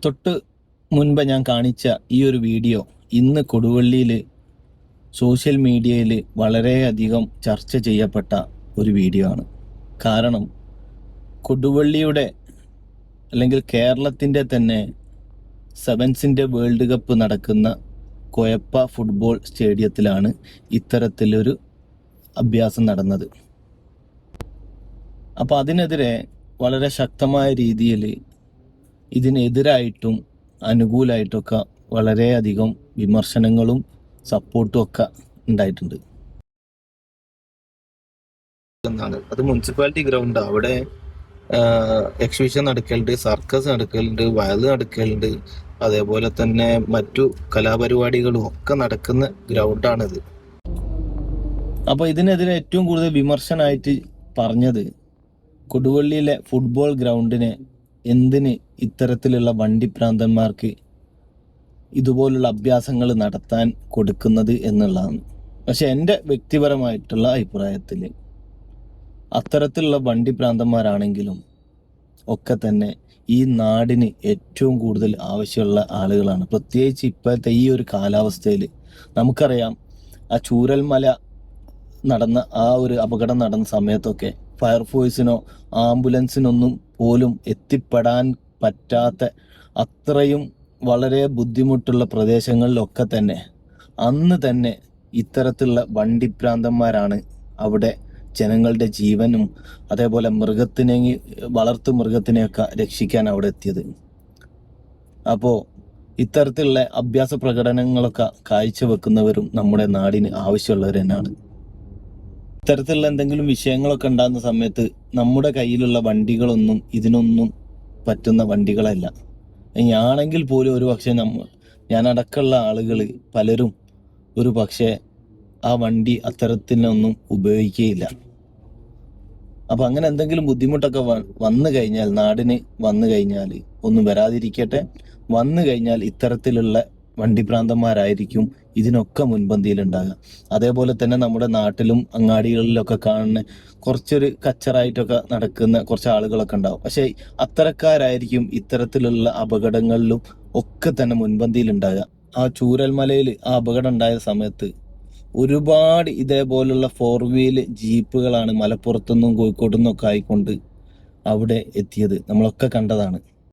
തൊട്ട് മുൻപ് ഞാൻ കാണിച്ച ഈ ഒരു വീഡിയോ ഇന്ന് കൊടുവള്ളിയിൽ സോഷ്യൽ മീഡിയയിൽ വളരെയധികം ചർച്ച ചെയ്യപ്പെട്ട ഒരു വീഡിയോ ആണ്. കാരണം കൊടുവള്ളിയുടെ അല്ലെങ്കിൽ കേരളത്തിൻ്റെ തന്നെ സെവൻസിൻ്റെ വേൾഡ് കപ്പ് നടക്കുന്ന കൊയപ്പ ഫുട്ബോൾ സ്റ്റേഡിയത്തിലാണ് ഇത്തരത്തിലൊരു അഭ്യാസം നടന്നത്. അപ്പോൾ അതിനെതിരെ വളരെ ശക്തമായ രീതിയിൽ ഇതിനെതിരായിട്ടും അനുകൂലമായിട്ടൊക്കെ വളരെയധികം വിമർശനങ്ങളും സപ്പോർട്ടും ഒക്കെ ഉണ്ടായിട്ടുണ്ട്. അത് മുനിസിപ്പാലിറ്റി ഗ്രൗണ്ട്, അവിടെ എക്സിബിഷൻ നടക്കലുണ്ട്, സർക്കസ് നടക്കലുണ്ട്, വയൽ നടക്കലുണ്ട്, അതേപോലെ തന്നെ മറ്റു കലാപരിപാടികളും ഒക്കെ നടക്കുന്ന ഗ്രൗണ്ടാണിത്. അപ്പോൾ ഇതിനെതിരെ ഏറ്റവും കൂടുതൽ വിമർശനമായിട്ട് പറഞ്ഞത് കൊടുവള്ളിയിലെ ഫുട്ബോൾ ഗ്രൗണ്ടിനെ എന്തിന് ഇത്തരത്തിലുള്ള വണ്ടിപ്രാന്തന്മാർക്ക് ഇതുപോലുള്ള അഭ്യാസങ്ങൾ നടത്താൻ കൊടുക്കുന്നത് എന്നുള്ളതാണ്. പക്ഷെ എൻ്റെ വ്യക്തിപരമായിട്ടുള്ള അഭിപ്രായത്തിൽ അത്തരത്തിലുള്ള വണ്ടിപ്രാന്തന്മാരാണെങ്കിലും ഒക്കെ തന്നെ ഈ നാടിന് ഏറ്റവും കൂടുതൽ ആവശ്യമുള്ള ആളുകളാണ്. പ്രത്യേകിച്ച് ഇപ്പോഴത്തെ ഈ ഒരു കാലാവസ്ഥയിൽ നമുക്കറിയാം, ആ ചൂരൽമല നടന്ന ആ ഒരു അപകടം നടന്ന സമയത്തൊക്കെ ഫയർഫോഴ്സിനോ ആംബുലൻസിനൊന്നും പോലും എത്തിപ്പെടാൻ പറ്റാത്ത അത്രയും വളരെ ബുദ്ധിമുട്ടുള്ള പ്രദേശങ്ങളിലൊക്കെ തന്നെ അന്ന് തന്നെ ഇത്തരത്തിലുള്ള വണ്ടിപ്രാന്തന്മാരാണ് അവിടെ ജനങ്ങളുടെ ജീവനും അതേപോലെ വളർത്തു മൃഗത്തിനെയൊക്കെ രക്ഷിക്കാൻ അവിടെ എത്തിയത്. അപ്പോൾ ഇത്തരത്തിലുള്ള അഭ്യാസ പ്രകടനങ്ങളൊക്കെ കാഴ്ചവെക്കുന്നവരും നമ്മുടെ നാടിന് ആവശ്യമുള്ളവർ തന്നെയാണ്. ഇത്തരത്തിലുള്ള എന്തെങ്കിലും വിഷയങ്ങളൊക്കെ ഉണ്ടാകുന്ന സമയത്ത് നമ്മുടെ കയ്യിലുള്ള വണ്ടികളൊന്നും ഇതിനൊന്നും പറ്റുന്ന വണ്ടികളല്ല. ഞാണെങ്കിൽ പോലും ഒരു പക്ഷേ ഞാനടക്കമുള്ള ആളുകൾ പലരും ഒരു പക്ഷേ ആ വണ്ടി അത്തരത്തിനൊന്നും ഉപയോഗിക്കുകയില്ല. അപ്പം അങ്ങനെ എന്തെങ്കിലും ബുദ്ധിമുട്ടൊക്കെ വന്നു കഴിഞ്ഞാൽ, നാടിന് വന്നു കഴിഞ്ഞാൽ, ഒന്നും വരാതിരിക്കട്ടെ, വന്നു കഴിഞ്ഞാൽ ഇത്തരത്തിലുള്ള വണ്ടിപ്രാന്തന്മാരായിരിക്കും ഇതിനൊക്കെ മുൻപന്തിയിലുണ്ടാകുക. അതേപോലെ തന്നെ നമ്മുടെ നാട്ടിലും അങ്ങാടികളിലൊക്കെ കാണുന്ന കുറച്ചൊരു കച്ചറായിട്ടൊക്കെ നടക്കുന്ന കുറച്ച് ആളുകളൊക്കെ ഉണ്ടാവും. പക്ഷേ അത്തരക്കാരായിരിക്കും ഇത്തരത്തിലുള്ള അപകടങ്ങളിലും ഒക്കെ തന്നെ മുൻപന്തിയിലുണ്ടാകുക. ആ ചൂരൽമലയിൽ ആ അപകടം ഉണ്ടായ സമയത്ത് ഒരുപാട് ഇതേപോലുള്ള 4 വീൽ ജീപ്പുകളാണ് മലപ്പുറത്തുനിന്നും കോഴിക്കോട്ടു നിന്നൊക്കെ ആയിക്കൊണ്ട് അവിടെ എത്തിയത്. നമ്മളൊക്കെ കണ്ടതാണ്.